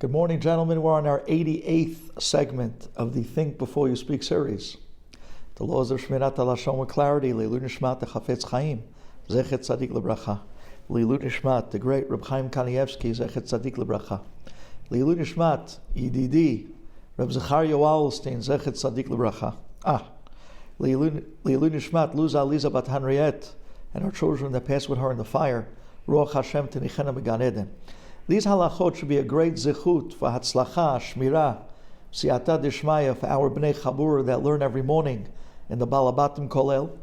Good morning, gentlemen. We're on our 88th segment of the Think Before You Speak series. The laws of Shemirat Halashon with clarity. Leilut Nishmat the Chafetz Chaim, Zechet Tzadik Lebracha. Leilut Nishmat the great Reb Chaim Kanievsky, Zechet Tzadik Lebracha. Leilut Nishmat Yididi Reb Zechariah Wallenstein, Zechet Tzadik Lebracha. Leilut Nishmat Luz Aliza Bat Henriette and her children that passed with her in the fire. Ruach Hashem Tenichena Began Eden. These halachot should be a great zichut for Hatzlacha, Shemirat, Siyata Dishmaya for our Bnei Chabur that learn every morning in the Balabatim Kolel.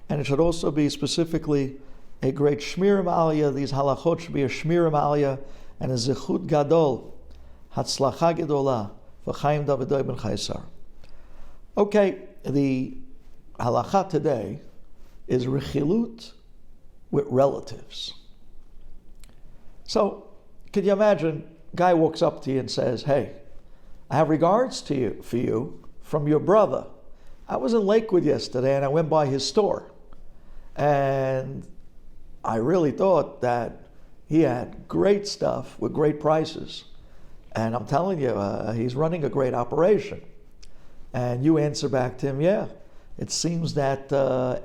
And it should also be specifically a great Shmirim Aliyah. These halachot should be a Shmirim Aliyah and a zichut gadol, Hatzlacha Gedola for Chaim Davidoi ben Chaisar. Okay, the halacha today is Rechilut with relatives. So, could you imagine, guy walks up to you and says, "Hey, I have regards to you for you from your brother. I was in Lakewood yesterday and I went by his store. And I really thought that he had great stuff with great prices. And I'm telling you, he's running a great operation." And you answer back to him, "Yeah, it seems that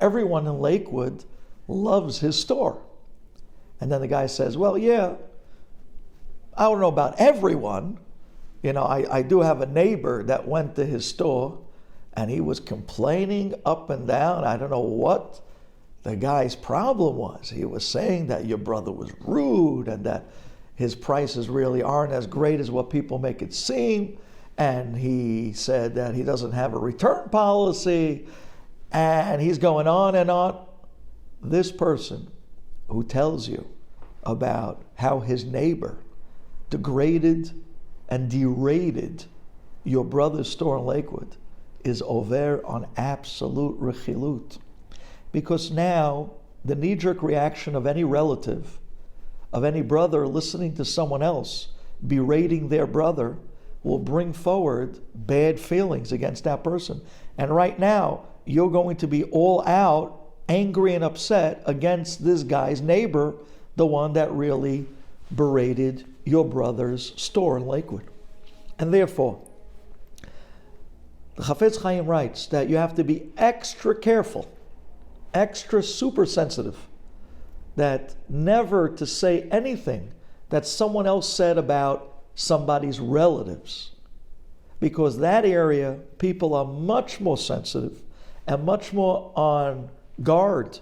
everyone in Lakewood loves his store." And then the guy says, "Well, yeah, I don't know about everyone. You know, I do have a neighbor that went to his store and he was complaining up and down. I don't know what the guy's problem was. He was saying that your brother was rude and that his prices really aren't as great as what people make it seem. And he said that he doesn't have a return policy." And he's going on and on. This person who tells you about how his neighbor degraded and derated your brother's store in Lakewood is over on absolute rechilut. Because now the knee-jerk reaction of any relative, of any brother listening to someone else berating their brother will bring forward bad feelings against that person. And right now, you're going to be all out, angry and upset against this guy's neighbor, the one that really berated your brother's store in Lakewood. And therefore, the Chafetz Chaim writes that you have to be extra careful, extra super sensitive, that never to say anything that someone else said about somebody's relatives. Because that area, people are much more sensitive and much more on guard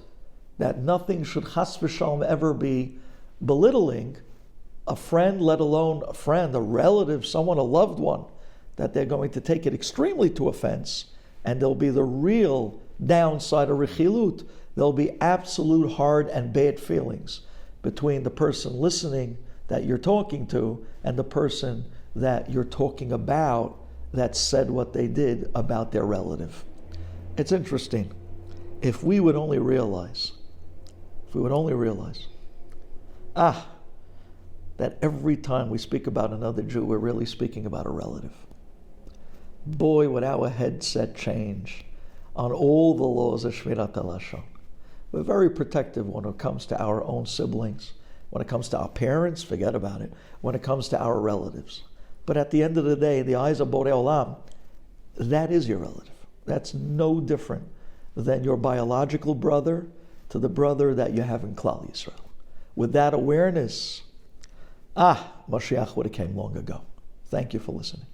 that nothing should chas v'shalom ever be belittling a friend, let alone a friend, a relative, someone, a loved one, that they're going to take it extremely to offense, and there'll be the real downside of rechilut. There'll be absolute hard and bad feelings between the person listening that you're talking to and the person that you're talking about that said what they did about their relative. It's interesting. If we would only realize, that every time we speak about another Jew, we're really speaking about a relative. Boy, would our headset change on all the laws of Shemirat Halashon. We're very protective when it comes to our own siblings. When it comes to our parents, forget about it. When it comes to our relatives. But at the end of the day, in the eyes of Borei Olam, that is your relative. That's no different than your biological brother to the brother that you have in Klal Yisrael. With that awareness, Mashiach would have came long ago. Thank you for listening.